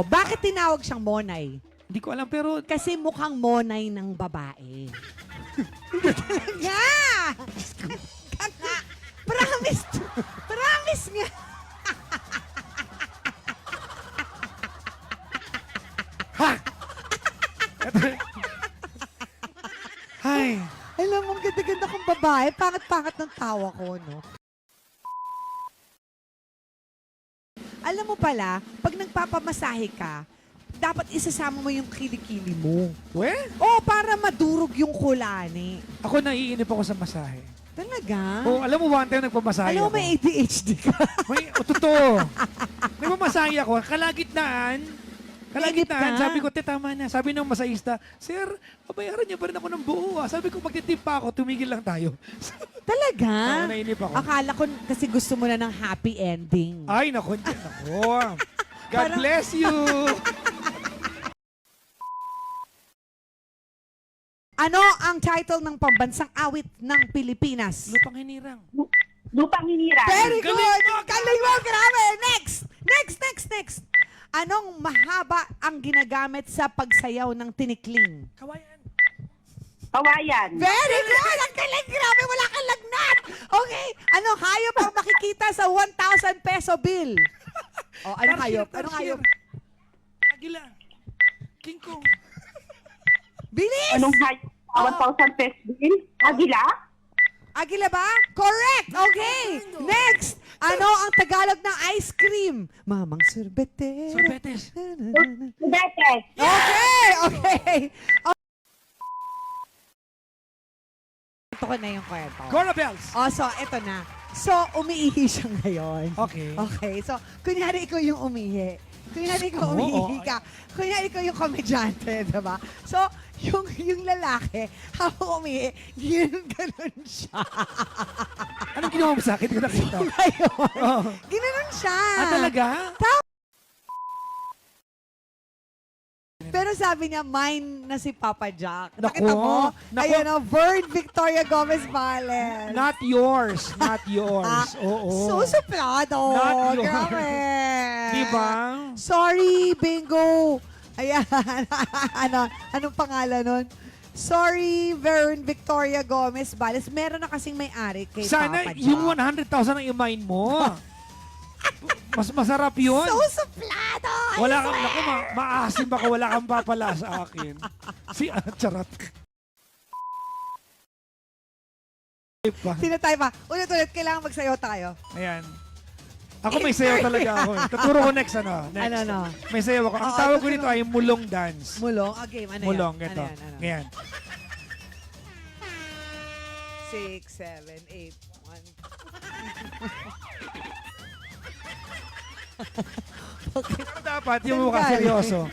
O, bakit tinawag siyang Monay? Hindi ko alam, pero Kasi mukhang Monay ng babae. Nga! Kaka! Promise! Promise nga! Hay, Alam mo, ang ganda-ganda kong babae. Pangat-pangat ng tawa ko, no? Alam mo pala, pag nagpapamasahe ka, dapat isasama mo yung kilikili mo. we? O, para madurog yung kulani. Ako naiinip ako sa masahe. Talaga? Oh, alam mo, one time nagpamasahe Alam mo, ako. may ADHD ka. Totoo. Nagpamasahe ako. Kalagitnaan, Inip ka? sabi ko, te, tama na. Sabi ng masahista, sir, babayaran niya pa rin ako ng buo. Sabi ko, magtitip pa ako, tumigil lang tayo. Talaga? Nainip ako. Akala ko kasi gusto mo na ng happy ending. Ay, naku, naku. God Parang- bless you. Ano ang title ng pambansang awit ng Pilipinas? Lupang hinirang. Lupang hinirang. Very Galing good! mo! Galing mo! Grabe! Next! Anong mahaba ang ginagamit sa pagsayaw ng tinikling? Kawayan. Kawayan. Very good! Ang galing! Grabe! Wala kang lagnat! Okay. Ano hayop ang makikita sa 1,000 peso bill? O, ano hayop? Anong hayop? Agila. King Kong. Bilis! Anong hayop? 1,000 pesos din? Agila? Agila ba? Correct! Okay! Next! Ano ang Tagalog ng ice cream? Mamang sorbete. Sorbetes. Betes. Okay! Ito ko na yung kwento. Cora Bells. Oh, so, ito na. So, umiihi siya ngayon. Okay. Okay, so, kunyari ikaw yung umihi. Kunyari ikaw Oo, umihi ka. Kunyari ikaw yung komedyante, diba? So, yung lalaki, habang umihi, ganun siya. Anong ginawa mo sa akin? Hindi ko nakita. Ngayon, Oh. ginanon siya. Talaga? Pero sabi niya, mine na si Papa Jack. Naku, Nakita mo? naku. Ayun o, Vern Victoria Gomez Vales. Not yours. Not yours. Oo. Susuplado. Not yours. Grabe. Diba? Sorry, bingo. Ayan. Anong pangalan nun? Sorry, Vern Victoria Gomez Vales. Meron na kasing may-ari kay Sana Papa Jack. yung 100,000 ang imain mo. Mas masarap yun. Susuplado. Wala kang, naku, maasim baka wala kang papala sa akin. Charot. Tinatay pa. Ulit-ulit, kailangan magsayaw tayo. Ayan. Ako may sayaw talaga ako. Tuturo ko next, ano? Next. Ano? May sayaw ako. Ang Oo, tawag ko tuturo. nito ay mulong dance. Mulong? A game. Ano Mulong, yan? ito. Ano yan? Ano? Ngayon. 6, 7, 8, 1. Dapat yung mukha seryoso.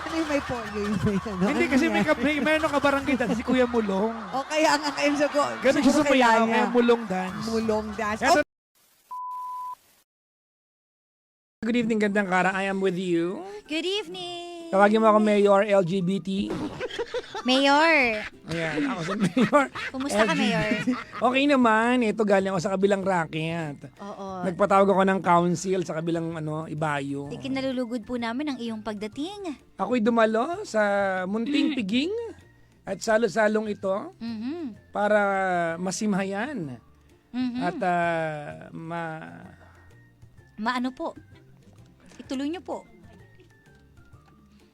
Ano yung may polio yung may ano? Hindi kasi may meron ka barangay dance si Kuya Mulong. O kaya ang Enzo ko. Ganun siya sa payaw, kaya mulong dance. Mulong dash. Eto- Oh, Good evening, gandang Kara. I am with you. Good evening! Tawagin mo ako Mayor LGBT. Mayor! Ayan, ako si Mayor. Kumusta ka, Mayor? Okay naman. Ito galing ako sa kabilang racket. Oo. Nagpatawag ako ng council sa kabilang Ibayo. Ikinalulugod po namin ang iyong pagdating. Ako'y dumalo sa munting piging at salo-salong ito Mhm. para masimhayan Mhm. at Maano po? Ituloy niyo po.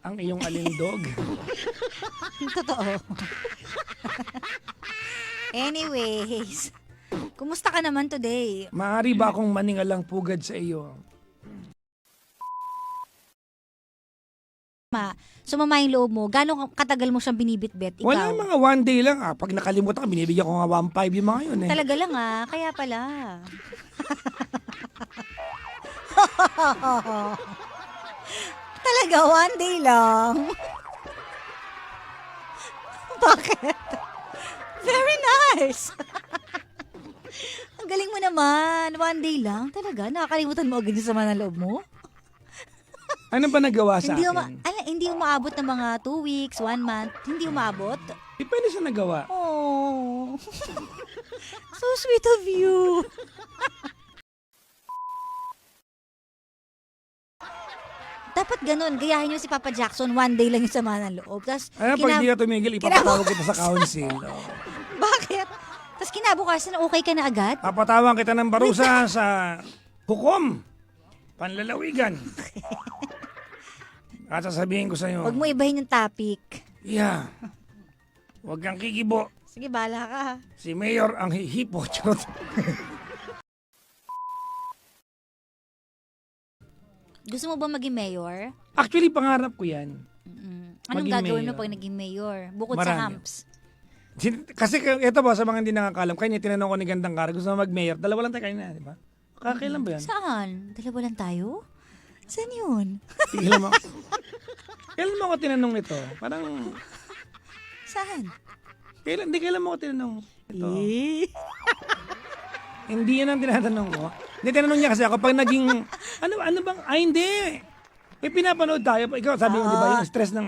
ang iyong alindog. Totoo. Anyways, kumusta ka naman today? Maaari ba akong maningalang pugad sa iyo? Sumama yung loob mo. Gano'ng katagal mo siyang binibitbit? Ikaw? Wala, mga one day lang. Pag nakalimutan ka, binibigyan ko nga 1.5 yung mga yun. Talaga lang kaya pala. Talaga, one day lang. Bakit? Very nice. Ang galing mo naman. One day lang. Talaga, nakakalimutan mo agad yung sama ng loob mo? Ano ba nagawa sa Hindi, akin? hindi umaabot ng mga 2 weeks, 1 month. Hindi umaabot. Depende sa nagawa. Oh. So sweet of you. Dapat Dapat ganun. Gayahin nyo si Papa Jackson. One day lang yung sama ng loob. Tapos, Ano, pag di ka tumigil, ipapatawag kita sa council. Oh. bakit? Tapos kinabukasan, okay ka na agad? Papatawag kita ng barusa sa hukom. Panlalawigan. At sasabihin ko sa'yo, Huwag mo ibahin yung topic. yeah, huwag kang kikibo. Sige, bahala ka. Si Mayor ang hihipo. Charot. Gusto mo ba maging mayor? Actually, pangarap ko yan. Anong Maging gagawin mo mayor. pag naging mayor? Bukod Marami. sa humps. Kasi ito ba, sa mga hindi nakakalam, kaya tinanong ko ni Gandang Kara, gusto mo mag-mayor? Dalawa lang tayo kanina, di ba? Kakailan ba yan? Saan? Dalawa lang tayo? Saan yun? Tigilan mo. Kailan mo ako tinanong ito? Parang, Saan? kailan mo ako tinanong ito? Hindi yan ang tinatanong ko. Hindi, tinanong niya kasi ako, pag naging, ano bang, hindi. May pinapanood tayo. Ikaw, sabi mo, di ba, yung stress ng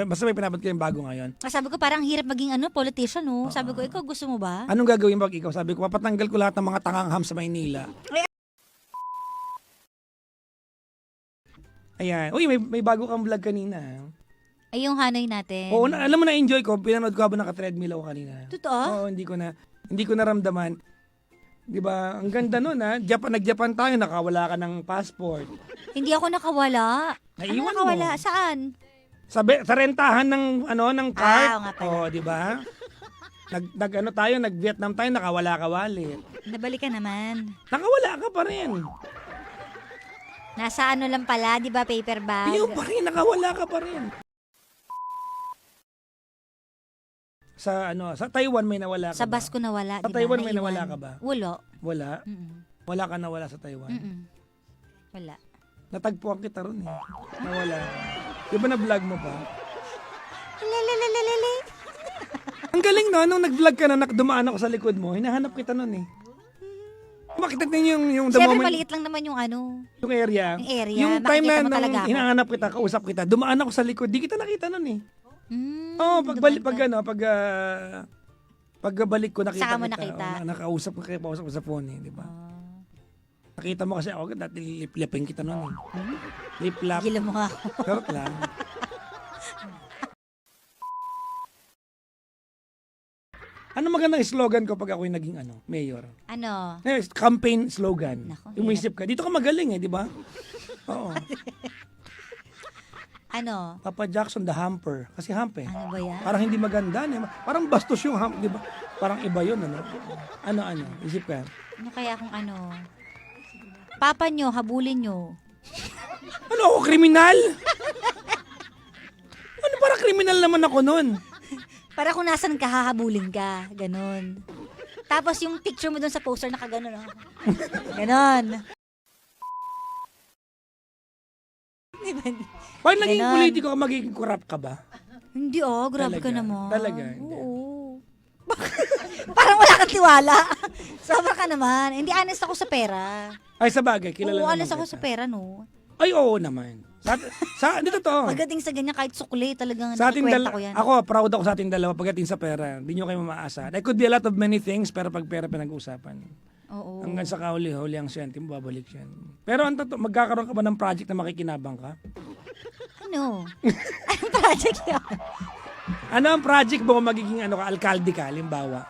basta may pinapanood ko yung bago ngayon. Sabi ko, parang hirap maging politician, no? Sabi ko, ikaw gusto mo ba? Anong gagawin pag ikaw? Sabi ko, papatanggal ko lahat ng mga tangang ham sa Maynila. Ayan. Uy, may bago kang vlog kanina. Ay, yung Hanay natin. Oo, alam mo na-enjoy ko. Pinanood ko habang naka-treadmill ako kanina. Totoo? Oo, hindi ko naramdaman. Di ba? Ang ganda nun, ha? Nag-Japan tayo, nakawala ka ng passport. Hindi ako nakawala. Naiwan ano nakawala? mo. Saan? Sa rentahan ng cart. oo nga pala. Oo, di ba? Nag-Vietnam tayo, nakawala ka wallet. Nabalik ka naman. Nakawala ka pa rin. Nasa ano lang pala, di ba, paper bag? Ayaw pa rin, nakawala ka pa rin. Sa Taiwan may nawala ka Sa ba? bus ko nawala, Sa di ba? Taiwan may Naiwan. nawala ka ba? Wala. Wala? Mm-mm. Wala ka nawala sa Taiwan? Mm-mm. Wala. Natagpuan kita ron eh. Nawala ka. Di ba na-vlog mo pa? Lalalala. Ang galing no, nung nag-vlog ka na dumaan ako sa likod mo, hinahanap kita nun eh. Makita niyo yung the Siyempre, moment, maliit lang naman yung yung area. Yung area. Yung time Makikita na mo nung talaga ako. hinahanap kita, kausap kita, dumaan ako sa likod, di kita nakita nun eh. Pagbalik ko nakita Saka mo kita. nakita. Nakausap ko kayo, pausap ko sa phone eh, di ba? Nakita mo kasi ako, dati liplapin kita nun eh. Liplap. Gila mo nga ako. Charot lang. Ano magandang slogan ko pag ako'y naging mayor? Ano? Campaign slogan. Nako, Umisip ka. Dito ka magaling eh, di ba? Oo. Ano? Papa Jackson, the hamper. Kasi hump eh. Ano ba yan? Parang hindi maganda. Parang bastos yung hump, di ba? Parang iba yun, ano? Ano? Isip ka. Ano kaya kung ano? Papa nyo, habulin nyo. Ano ako, kriminal? Ano, parang kriminal naman ako nun? Para kung nasan ka, hahabulin ka. Ganon. Tapos yung picture mo dun sa poster, nakaganon. Oh. Ganon. Diba? Pag naging Ganon. politiko ka, magiging corrupt ka ba? Hindi grabe Talaga? ka naman. Talaga, hindi. Oo. Parang wala kang tiwala. Sobra ka naman. Hindi honest ako sa pera. Ay, sa bagay, kilala Oo, naman honest ako kita. sa pera, no? Ay, oo naman. Dito to. Pagdating sa ganyan, kahit sukli, talagang Sa ating nakikwenta ko yan. ako, proud ako sa ating dalawa pagdating sa pera. Hindi nyo kayo mamaasa. There could be a lot of many things, pero pag pera pinag-uusapan. Oo. Hanggang sa kahuli-huli ang sentimo, babalik yan. Pero magkakaroon ka ba ng project na makikinabang ka? Ano? Anong project yun? Ano ang project mo kung magiging alkalde ka, halimbawa?